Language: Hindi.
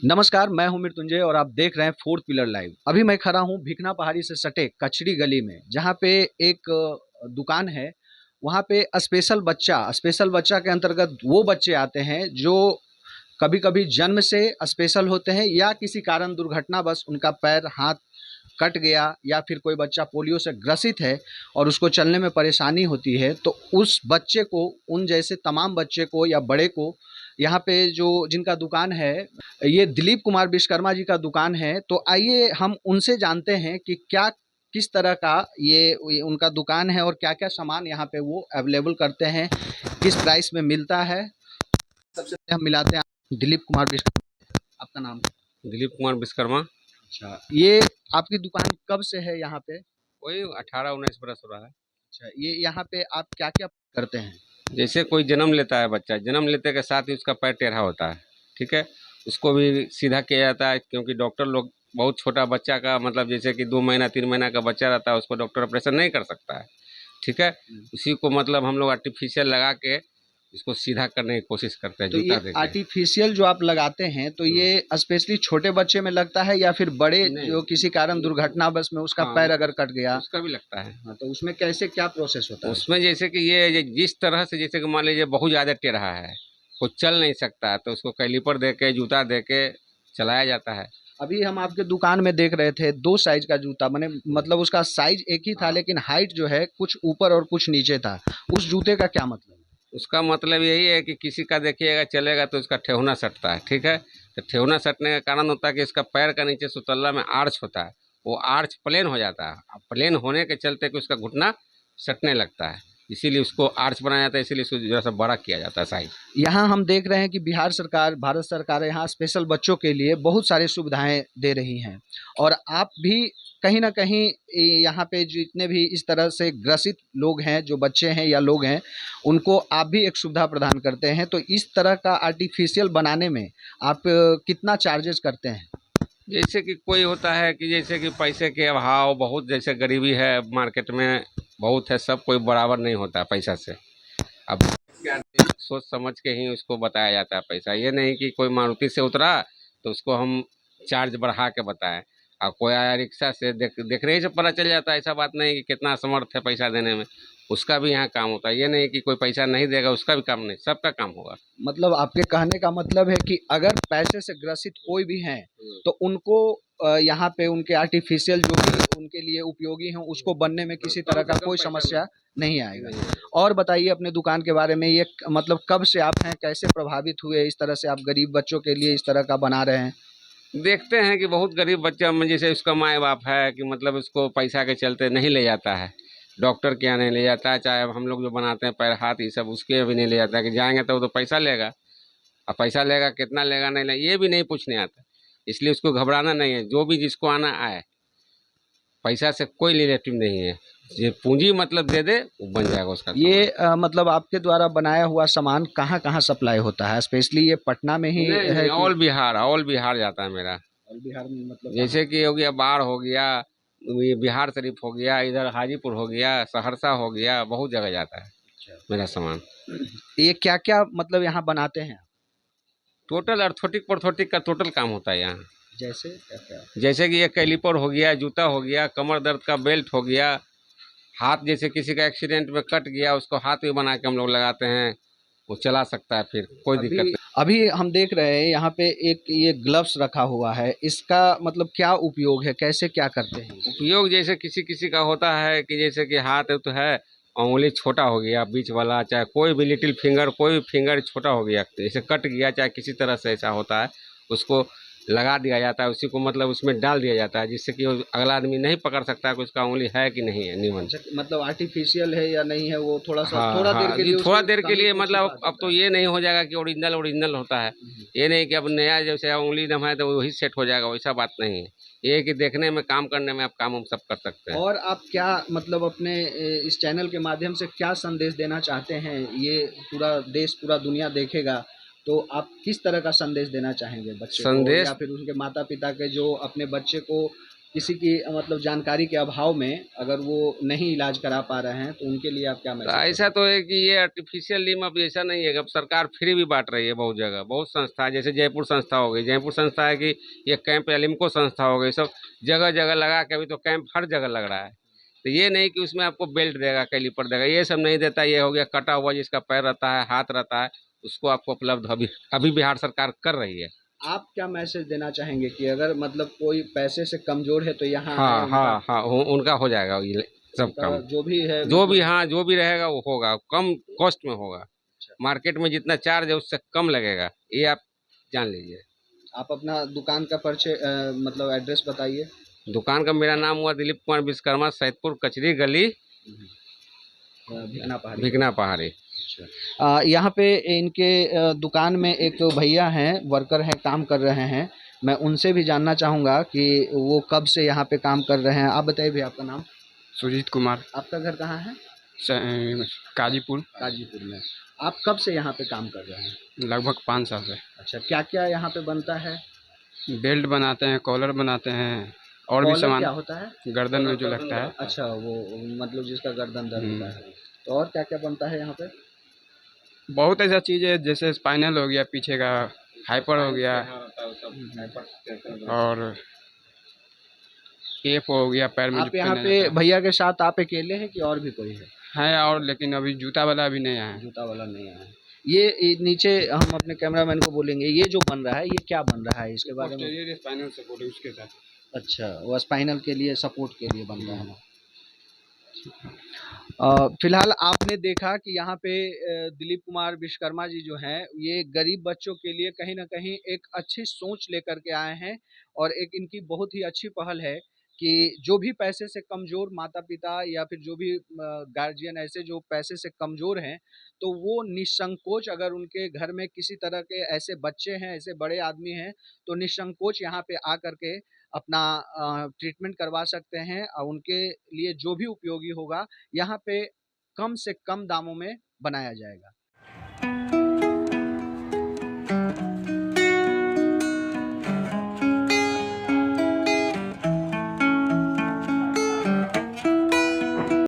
नमस्कार, मैं हूं मृत्युंजय और आप देख रहे हैं फोर्थ पिलर लाइव। अभी मैं खड़ा हूं भिकना पहाड़ी से सटे कचड़ी गली में, जहां पे एक दुकान है। वहां पे स्पेशल बच्चा के अंतर्गत वो बच्चे आते हैं जो कभी-कभी जन्म से स्पेशल होते हैं या किसी कारण दुर्घटनावश उनका पैर, हाथ कट गया या फिर कोई बच्चा पोलियो से ग्रसित है और उसको चलने में परेशानी होती है, तो उस बच्चे को, उन जैसे तमाम बच्चे को या बड़े को यहाँ पे जो जिनका दुकान है, ये दिलीप कुमार विश्वकर्मा जी का दुकान है। तो आइए हम उनसे जानते हैं कि क्या किस तरह का ये उनका दुकान है और क्या-क्या सामान यहाँ पे वो अवेलेबल करते हैं, किस प्राइस में मिलता है। सबसे पहले हम मिलाते हैं दिलीप कुमार विश्वकर्मा। आपका नाम? दिलीप कुमार विश्वकर्मा। अच्छा, ये आपकी दुकान कब से है यहाँ पे? वही 18-19 बरस हो रहा है। अच्छा, ये यहाँ पे आप क्या-क्या करते हैं? जैसे कोई जन्म लेता है बच्चा, जन्म लेते के साथ ही उसका पैर टेढ़ा होता है, ठीक है। उसको भी सीधा किया जाता है, क्योंकि डॉक्टर लोग बहुत छोटा बच्चा का मतलब जैसे कि 2 महीना 3 महीना का बच्चा रहता है, उसको डॉक्टर ऑपरेशन नहीं कर सकता है, ठीक है। उसी को मतलब हम लोग आर्टिफिशियल लगा के इसको सीधा करने की कोशिश करते हैं, तो जूता ये दे के। आर्टिफिशियल जो आप लगाते हैं, तो ये स्पेशली छोटे बच्चे में लगता है या फिर बड़े नहीं, जो किसी कारण दुर्घटनावश में उसका हाँ, पैर अगर कट गया? उसका भी लगता है। हाँ, तो उसमें कैसे क्या प्रोसेस होता है उसमें जैसे कि ये जिस तरह से, जैसे कि मान लीजिए बहुत ज़्यादा टेढ़ा है, वो चल नहीं सकता है, तो उसको कैलिपर दे के, जूता दे के चलाया जाता है। अभी हम आपके दुकान में देख रहे थे 2 साइज़ का जूता, माने मतलब उसका साइज़ एक ही था हाँ, लेकिन हाइट जो है कुछ ऊपर और कुछ नीचे था। उस जूते का क्या मतलब है? उसका मतलब यही है कि किसी का देखिएगा चलेगा तो उसका ठेहुना सटता है, ठीक है। तो ठेहुना सटने का कारण होता है कि इसका पैर का नीचे सुतल्ला में आर्च होता है, वो आर्च प्लेन हो जाता है। अब प्लेन होने के चलते कि उसका घुटना सटने लगता है, इसीलिए उसको आर्च बनाया जाता है, इसीलिए उसको जरा सा बड़ा किया जाता है साइज। यहाँ हम देख रहे हैं कि बिहार सरकार, भारत सरकार यहाँ स्पेशल बच्चों के लिए बहुत सारी सुविधाएं दे रही हैं और आप भी कहीं न कहीं यहाँ पे जितने भी इस तरह से ग्रसित लोग हैं, जो बच्चे हैं या लोग हैं, उनको आप भी एक सुविधा प्रदान करते हैं। तो इस तरह का आर्टिफिशियल बनाने में आप कितना चार्जेस करते हैं? जैसे कि कोई होता है कि जैसे कि पैसे के अभाव, बहुत जैसे गरीबी है मार्केट में, बहुत है, सब कोई बराबर नहीं होता पैसा से। अब क्या सोच समझ के ही उसको बताया जाता है पैसा, ये नहीं कि कोई मारुति से उतरा तो उसको हम चार्ज बढ़ा के बताएं। और कोई आया रिक्शा से, देख देख रहे ही से पता चल जाता है, ऐसा बात नहीं कि कितना समर्थ है पैसा देने में। उसका भी यहाँ काम होता है, ये नहीं कि कोई पैसा नहीं देगा उसका भी काम नहीं, सबका काम होगा। मतलब आपके कहने का मतलब है कि अगर पैसे से ग्रसित कोई भी हैं, तो उनको यहाँ पे उनके आर्टिफिशियल जो भी उनके लिए उपयोगी हैं, उसको बनने में किसी कम तरह का से कम कोई पैसा में समस्या नहीं आएगा। नहीं है। और बताइए अपने दुकान के बारे में, ये मतलब कब से आप हैं, कैसे प्रभावित हुए इस तरह से आप गरीब बच्चों के लिए इस तरह का बना रहे हैं? देखते हैं कि बहुत गरीब बच्चा में जैसे उसका माँ बाप है कि मतलब उसको पैसा के चलते नहीं ले जाता है, डॉक्टर के यहाँ नहीं ले जाता है, चाहे हम लोग जो बनाते हैं पैर हाथ ये सब, उसके भी नहीं ले जाता है कि जाएंगे तो वो तो पैसा लेगा। अब पैसा लेगा, कितना लेगा नहीं लेगा ये भी नहीं पूछने आता। इसलिए उसको घबराना नहीं है, जो भी जिसको आना आए, पैसा से कोई रिलेटिव नहीं है। ये पूंजी मतलब दे दे वो बन जाएगा उसका ये सामान। मतलब आपके द्वारा बनाया हुआ सामान कहाँ-कहाँ सप्लाई होता है? स्पेशली ये पटना में ही नहीं है नहीं, कि ऑल बिहार जाता है मेरा। और बिहार में मतलब कहाँ? जैसे कि हो गया बाढ़ हो गया, ये बिहार शरीफ हो गया, इधर हाजीपुर हो गया, सहरसा हो गया, बहुत जगह जाता है अच्छा। मेरा सामान। ये क्या-क्या मतलब यहाँ बनाते हैं? टोटल अर्थोटिक पर्थोटिक का टोटल काम होता है यहाँ। जैसे क्या-क्या? जैसे कि ये कैलिपर हो गया, जूता हो गया, कमर दर्द का बेल्ट हो गया, हाथ जैसे किसी का एक्सीडेंट में कट गया उसको हाथ भी बना के हम लोग लगाते हैं, वो चला सकता है, फिर कोई दिक्कत अभी नहीं। अभी हम देख रहे हैं यहाँ पे एक ये ग्लव्स रखा हुआ है, इसका मतलब क्या उपयोग है, कैसे क्या करते हैं इसे? उपयोग जैसे किसी किसी का होता है कि जैसे कि हाथ तो है, उंगली छोटा हो गया बीच वाला, चाहे कोई भी लिटिल फिंगर, कोई भी फिंगर छोटा हो गया, जैसे कट गया, चाहे किसी तरह से ऐसा होता है, उसको लगा दिया जाता है, उसी को मतलब उसमें डाल दिया जाता है, जिससे कि वो अगला आदमी नहीं पकड़ सकता कि उसका उंगली है कि नहीं है निमन। अच्छा, मतलब आर्टिफिशियल है या नहीं है, वो थोड़ा-सा हाँ थोड़ा देर हाँ के जी, लिए थोड़ा उसकी देर के कमी लिए को मतलब छुपा अब देता तो है। ये नहीं हो जाएगा कि ओरिजिनल ओरिजिनल होता है। ये नहीं कि अब नया जैसे उंगली दम है तो वही सेट हो जाएगा, वैसा बात नहीं है। ये है कि देखने में, काम करने में आप काम हम सब कर सकते हैं। और आप क्या मतलब अपने इस चैनल के माध्यम से क्या संदेश देना चाहते हैं? ये पूरा देश, पूरा दुनिया देखेगा, तो आप किस तरह का संदेश देना चाहेंगे बच्चे को संदेश या फिर उनके माता-पिता के जो अपने बच्चे को किसी की मतलब जानकारी के अभाव में अगर वो नहीं इलाज करा पा रहे हैं, तो उनके लिए आप क्या तो मैसेज ऐसा करेंगे? तो है कि ये आर्टिफिशियल लीम अब ऐसा नहीं है कि अब सरकार फ्री भी बांट रही है बहुत जगह, बहुत संस्था है, जैसे जयपुर संस्था हो गई, जयपुर संस्था है कि ये कैंप, एलिम्को संस्था हो गई, सब जगह जगह लगा के अभी तो कैंप हर जगह लग रहा है। तो ये नहीं कि उसमें आपको बेल्ट देगा, कैलिपर देगा, ये सब नहीं देता। ये हो गया कटा हुआ जिसका पैर रहता है, हाथ रहता है, उसको आपको उपलब्ध अभी अभी बिहार सरकार कर रही है। आप क्या मैसेज देना चाहेंगे कि अगर मतलब कोई पैसे से कमजोर है तो यहाँ आए, हाँ उनका हाँ हाँ, उनका हो जाएगा ये सब उनका काम। जो भी है जो भी, मतलब। हाँ, जो भी रहेगा वो होगा, कम कॉस्ट में होगा। अच्छा, मार्केट में जितना चार्ज है उससे कम लगेगा, ये आप जान लीजिए। आप अपना दुकान का परिचय मतलब एड्रेस बताइए। दुकान का मेरा नाम हुआ दिलीप कुमार विश्वकर्मा, सैदपुर कचरी गली, भिकना पहाड़ी। भिकना पहाड़ी। अच्छा, यहाँ पे इनके दुकान में एक भैया हैं, वर्कर हैं, काम कर रहे हैं। मैं उनसे भी जानना चाहूँगा कि वो कब से यहाँ पे काम कर रहे हैं। आप बताइए भैया, आपका नाम? सुजीत कुमार, आपका घर कहाँ है? काजीपुर। गाजीपुर में। आप कब से यहाँ पे काम कर रहे हैं? लगभग 5 साल से। अच्छा, क्या क्या यहाँ पे बनता है? बेल्ट बनाते हैं, कॉलर बनाते हैं, और भी कॉलर सामान। क्या होता है? गर्दन में जो लगता है। अच्छा, वो मतलब जिसका गर्दन दर्द होता हम्म, है। तो और क्या क्या बनता है यहाँ पे? बहुत ऐसा चीज़ है, जैसे स्पाइनल हो गया पीछे का, हाइपर हो गया, और एफ हो गया पैर में जो आप यहाँ पहना पे जाता भैया के साथ आप अकेले हैं कि और भी कोई है? है। और लेकिन अभी जूता वाला अभी नहीं आया है। जूता वाला नहीं आया है। ये नीचे हम अपने कैमरामैन को बोलेंगे, ये जो बन रहा है ये क्या बन रहा है, इसके बारे में? पोस्टीरियर स्पाइनल सपोर्ट है उसके साथ। अच्छा, वो स्पाइनल के लिए सपोर्ट के लिए बन रहा है। फिलहाल आपने देखा कि यहाँ पे दिलीप कुमार विश्वकर्मा जी जो हैं, ये गरीब बच्चों के लिए कहीं न कहीं एक अच्छी सोच लेकर के आए हैं, और एक इनकी बहुत ही अच्छी पहल है कि जो भी पैसे से कमज़ोर माता-पिता या फिर जो भी गार्जियन ऐसे जो पैसे से कमज़ोर हैं, तो वो निसंकोच अगर उनके घर में किसी तरह के ऐसे बच्चे हैं, ऐसे बड़े आदमी हैं, तो निसंकोच यहाँ पे आकर के अपना ट्रीटमेंट करवा सकते हैं, और उनके लिए जो भी उपयोगी होगा यहाँ पे कम से कम दामों में बनाया जाएगा।